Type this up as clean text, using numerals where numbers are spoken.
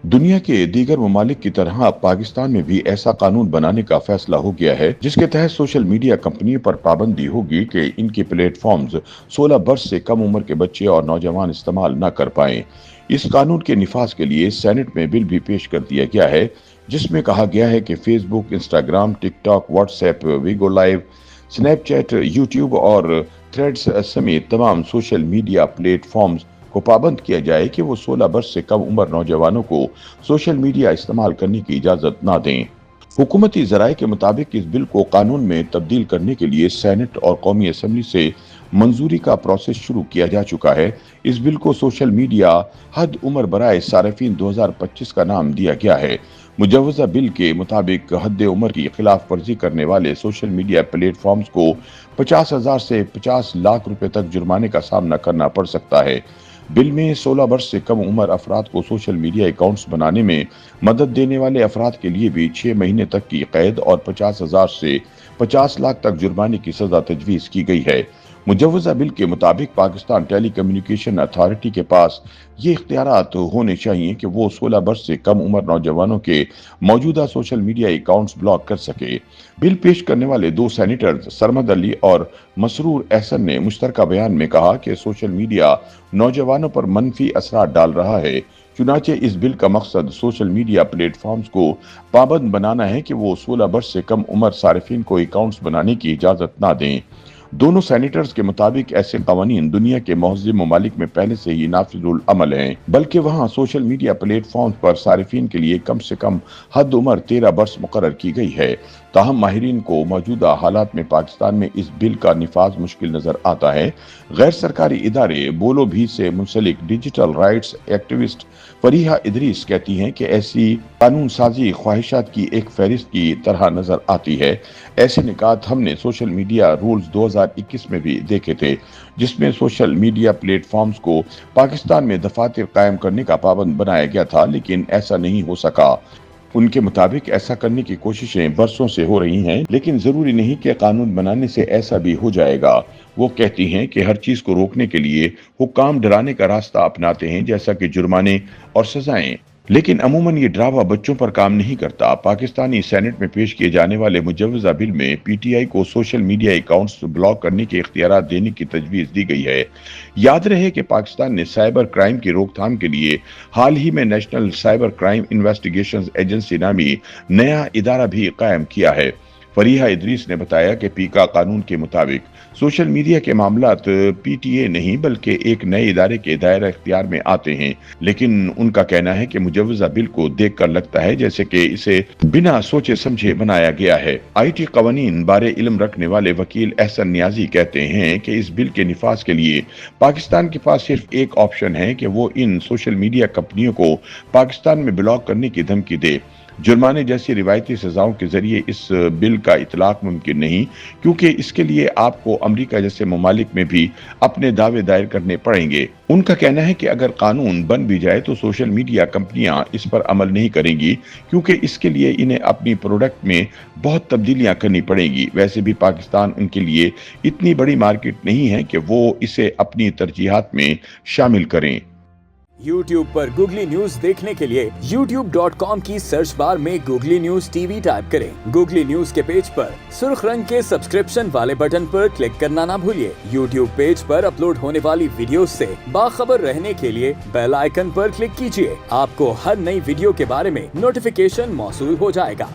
दुनिया के दीगर ममालिक की तरह अब पाकिस्तान में भी ऐसा कानून बनाने का फैसला हो गया है जिसके तहत सोशल मीडिया कंपनियों पर पाबंदी होगी कि इनके प्लेटफॉर्म्स 16 वर्ष से कम उम्र के बच्चे और नौजवान इस्तेमाल न कर पाएं। इस कानून के निफाज के लिए सेनेट में बिल भी पेश कर दिया गया है जिसमें कहा गया है कि Facebook, Instagram, TikTok, WhatsApp, Bigo live, Snapchat, YouTube और थ्रेड्स समेत तमाम सोशल मीडिया प्लेटफॉर्म्स को पाबंद किया जाए कि वो 16 वर्ष से कम उम्र नौजवानों को सोशल मीडिया इस्तेमाल करने की इजाजत ना दें। हुकूमती जराये के मुताबिक इस बिल को कानून में तब्दील करने के लिए सेनेट और कौमी असम्बली से मंजूरी का प्रोसेस शुरू किया जा चुका है। इस बिल को सोशल मीडिया हद उम्र बराए सार्फिन 2025 का नाम दिया गया है। मुजवजा बिल के मुताबिक हद उम्र की खिलाफ वर्जी करने वाले सोशल मीडिया प्लेटफॉर्म्स को 50,000 से 50 लाख रुपए तक जुर्माने का सामना करना पड़ सकता है। बिल में 16 वर्ष से कम उम्र अफराद को सोशल मीडिया अकाउंट्स बनाने में मदद देने वाले अफराद के लिए भी 6 महीने तक की कैद और 50,000 से 50 लाख तक जुर्माने की सजा तजवीज की गई है। मुजवजा बिल के मुताबिक पाकिस्तान टेली कम्युनिकेशन अथॉरिटी के पास ये इख्तियारात होने चाहिए कि वो 16 वर्ष से कम उम्र नौजवानों के मौजूदा सोशल मीडिया अकाउंट्स ब्लॉक कर सके। बिल पेश करने वाले दो सेनेटर्स सरमद अली और मसरूर एहसन ने मुश्तरका बयान में कहा कि सोशल मीडिया नौजवानों पर मनफी असरात डाल रहा है। चुनाचे इस बिल का मकसद सोशल मीडिया प्लेटफॉर्म्स को पाबंद बनाना है कि वो 16 वर्ष से कम उम्र सार्फिन को अकाउंट्स बनाने की इजाजत ना दें। दोनों सेनेटर्स के मुताबिक ऐसे कवानीन दुनिया के महज़िब ममालिक में पहले से ही नाफिजुल अमल हैं, बल्कि वहाँ सोशल मीडिया प्लेटफॉर्म पर सारिफिन के लिए कम से कम हद उम्र 13 वर्ष मुकर्रर की गई है। ताहम माहिरीन को मौजूदा हालात में पाकिस्तान में इस बिल का निफाज मुश्किल नजर आता है। गैर सरकारी इदारे बोलो भी से मुंसलिक digital rights activist Fariha Idrees कहती हैं कि ऐसी कानून साजी ख्वाहिशात की एक फहरिस्त की तरह नजर आती है। ऐसे निकात हमने सोशल मीडिया रूल्स 2021 में भी देखे थे, जिसमें सोशल मीडिया प्लेटफॉर्म्स को पाकिस्तान में दफातर कायम करने का पाबंद बनाया गया था, लेकिन ऐसा नहीं हो सका। उनके मुताबिक ऐसा करने की कोशिशें बरसों से हो रही हैं, लेकिन जरूरी नहीं कि कानून बनाने से ऐसा भी हो जाएगा। वो कहती हैं कि हर चीज को रोकने के लिए हुक्काम डराने का रास्ता अपनाते हैं, जैसा कि जुर्माने और सजाएं, लेकिन अमूमन ये ड्रावा बच्चों पर काम नहीं करता। पाकिस्तानी सेनेट में पेश किए जाने वाले मुजवजा बिल में पीटीआई को सोशल मीडिया अकाउंट्स ब्लॉक करने के इख्तियार देने की तजवीज दी गई है। याद रहे कि पाकिस्तान ने साइबर क्राइम की रोकथाम के लिए हाल ही में national cyber crime investigation agency नामी नया इदारा भी कायम किया है। फरीहा इदरीस ने बताया कि पीका कानून के मुताबिक सोशल मीडिया के मामलात पीटीए नहीं बल्कि एक नए इदारे के दायरा इख्तियार में आते हैं, लेकिन उनका कहना है कि मुजवजा बिल को देखकर लगता है जैसे कि इसे बिना सोचे समझे बनाया गया है। आईटी कवानीन बारे इल्म रखने वाले वकील एहसन नियाजी कहते हैं कि इस बिल के निफाज के लिए पाकिस्तान के पास सिर्फ एक ऑप्शन है कि वो इन सोशल मीडिया कंपनियों को पाकिस्तान में ब्लॉक करने की धमकी दे। जुर्माने जैसी रिवायती सजाओं के जरिए इस बिल का इतलाक मुमकिन नहीं, क्योंकि इसके लिए आपको अमेरिका जैसे ममालिक में भी अपने दावे दायर करने पड़ेंगे। उनका कहना है कि अगर कानून बन भी जाए तो सोशल मीडिया कंपनियां इस पर अमल नहीं करेंगी, क्योंकि इसके लिए इन्हें अपनी प्रोडक्ट में बहुत तब्दीलियां करनी पड़ेंगी। वैसे भी पाकिस्तान उनके लिए इतनी बड़ी मार्केट नहीं है कि वो इसे अपनी तरजीहात में शामिल करें। YouTube पर गूगली न्यूज देखने के लिए youtube.com की सर्च बार में गूगली न्यूज टीवी टाइप करें। गूगली न्यूज के पेज पर सुर्ख रंग के सब्सक्रिप्शन वाले बटन पर क्लिक करना ना भूलिए। YouTube पेज पर अपलोड होने वाली वीडियोस से बाखबर रहने के लिए बेल आइकन पर क्लिक कीजिए। आपको हर नई वीडियो के बारे में नोटिफिकेशन मौसूल हो जाएगा।